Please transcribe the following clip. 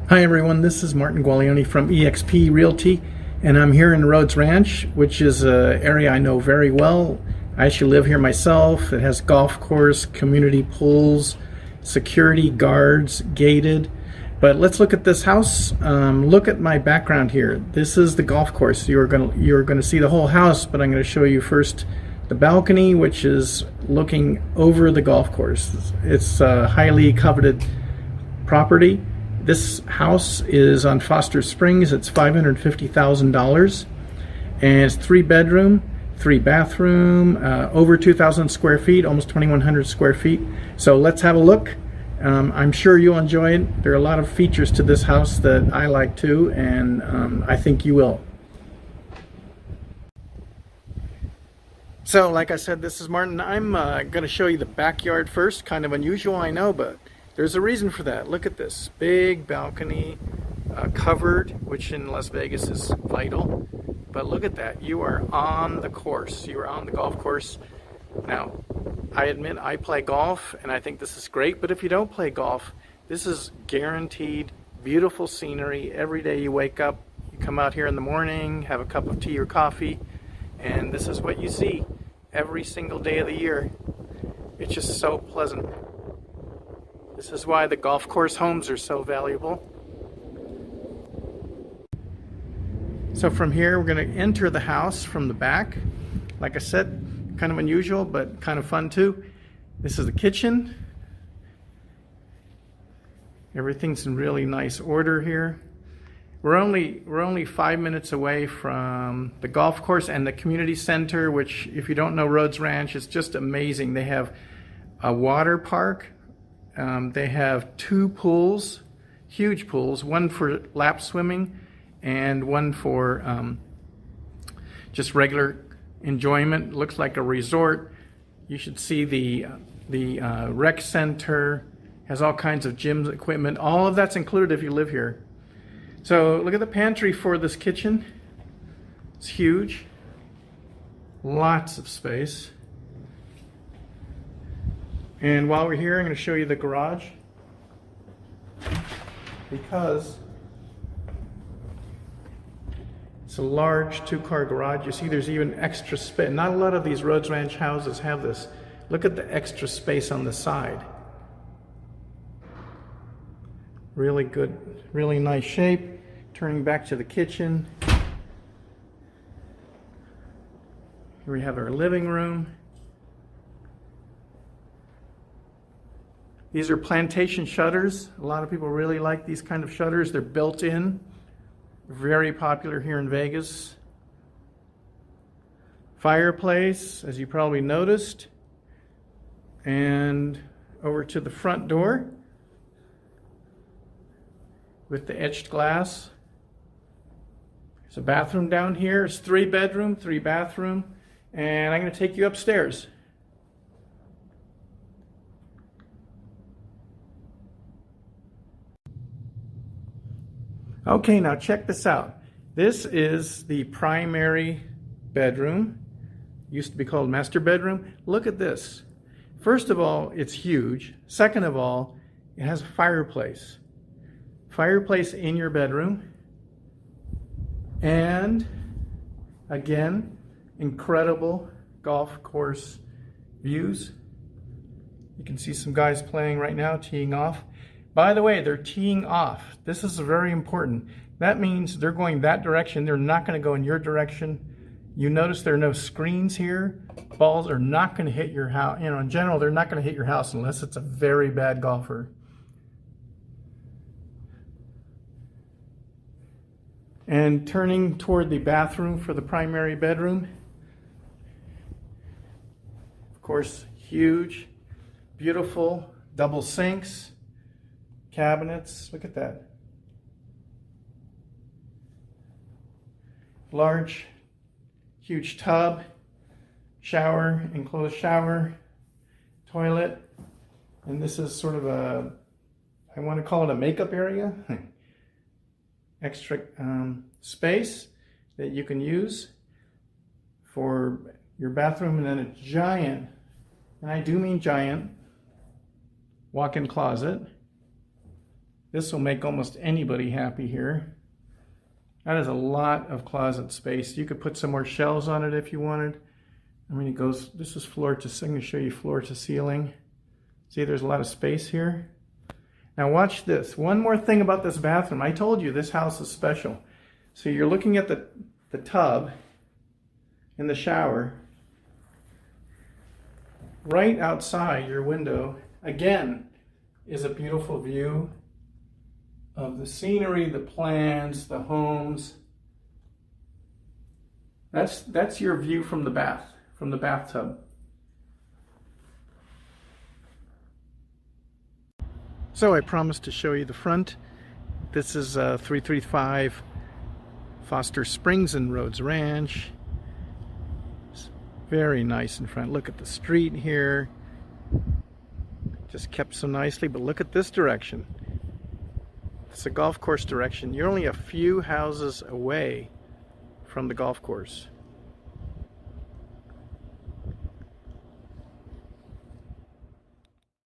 Hi everyone, this is Martin Guaglione from eXp Realty, and I'm here in Rhodes Ranch, which is an area I know very well. I actually live here myself. It has golf course, community pools, security guards, gated. But let's look at this house. Look at my background here. This is the golf course. You're gonna see the whole house, but I'm gonna show you first the balcony, which is looking over the golf course. It's a highly coveted property. This house is on Foster Springs. It's $550,000, and it's 3-bedroom, 3-bathroom, over 2,000 square feet, almost 2,100 square feet. So let's have a look. I'm sure you'll enjoy it. There are a lot of features to this house that I like too, and I think you will. So like I said, this is Martin. I'm going to show you the backyard first. Kind of unusual, I know, but there's a reason for that. Look at this big balcony, covered, which in Las Vegas is vital. But look at that. You are on the course. You are on the golf course. Now, I admit I play golf, and I think this is great. But if you don't play golf, this is guaranteed beautiful scenery. Every day you wake up, you come out here in the morning, have a cup of tea or coffee, and this is what you see every single day of the year. It's just so pleasant. This is why the golf course homes are so valuable. So from here, we're going to enter the house from the back. Like I said, kind of unusual, but kind of fun too. This is the kitchen. Everything's in really nice order here. We're only 5 minutes away from the golf course and the community center, which, if you don't know Rhodes Ranch, is just amazing. They have a water park. They have 2 pools, huge pools, one for lap swimming and one for just regular enjoyment. Looks like a resort. You should see the rec center, has all kinds of gyms, equipment. All of that's included if you live here. So look at the pantry for this kitchen. It's huge, lots of space. And while we're here, I'm going to show you the garage, because it's a large 2-car garage. You see there's even extra space. Not a lot of these Rhodes Ranch houses have this. Look at the extra space on the side. Really good, really nice shape. Turning back to the kitchen. Here we have our living room. These are plantation shutters. A lot of people really like these kind of shutters. They're built in. Very popular here in Vegas. Fireplace, as you probably noticed. And over to the front door with the etched glass. There's a bathroom down here. It's 3-bedroom, 3-bathroom. And I'm going to take you upstairs. Okay, now check this out. This is the primary bedroom. Used to be called master bedroom. Look at this. First of all, it's huge. Second of all, it has a fireplace. Fireplace in your bedroom. And again, incredible golf course views. You can see some guys playing right now, teeing off. By the way, they're teeing off. This is very important. That means they're going that direction. They're not going to go in your direction. You notice there are no screens here. Balls are not going to hit your house. You know, in general, they're not going to hit your house unless it's a very bad golfer. And turning toward the bathroom for the primary bedroom. Of course, huge, beautiful double sinks. Cabinets, look at that. Large, huge tub, shower, enclosed shower, toilet, and this is sort of a, I want to call it a makeup area. Extra space that you can use for your bathroom, and then a giant, and I do mean giant, walk-in closet. This will make almost anybody happy here. That is a lot of closet space. You could put some more shelves on it if you wanted. I mean, it goes, this is floor to, I'm going to show you floor to ceiling. See, there's a lot of space here. Now watch this. One more thing about this bathroom. I told you this house is special. So you're looking at the tub in the shower. Right outside your window, again, is a beautiful view of the scenery, the plants, the homes. That's your view from the bathtub. So I promised to show you the front. This is 335 Foster Springs and Rhodes Ranch. It's very nice in front. Look at the street here. Just kept so nicely, but look at this direction. It's a golf course direction. You're only a few houses away from the golf course.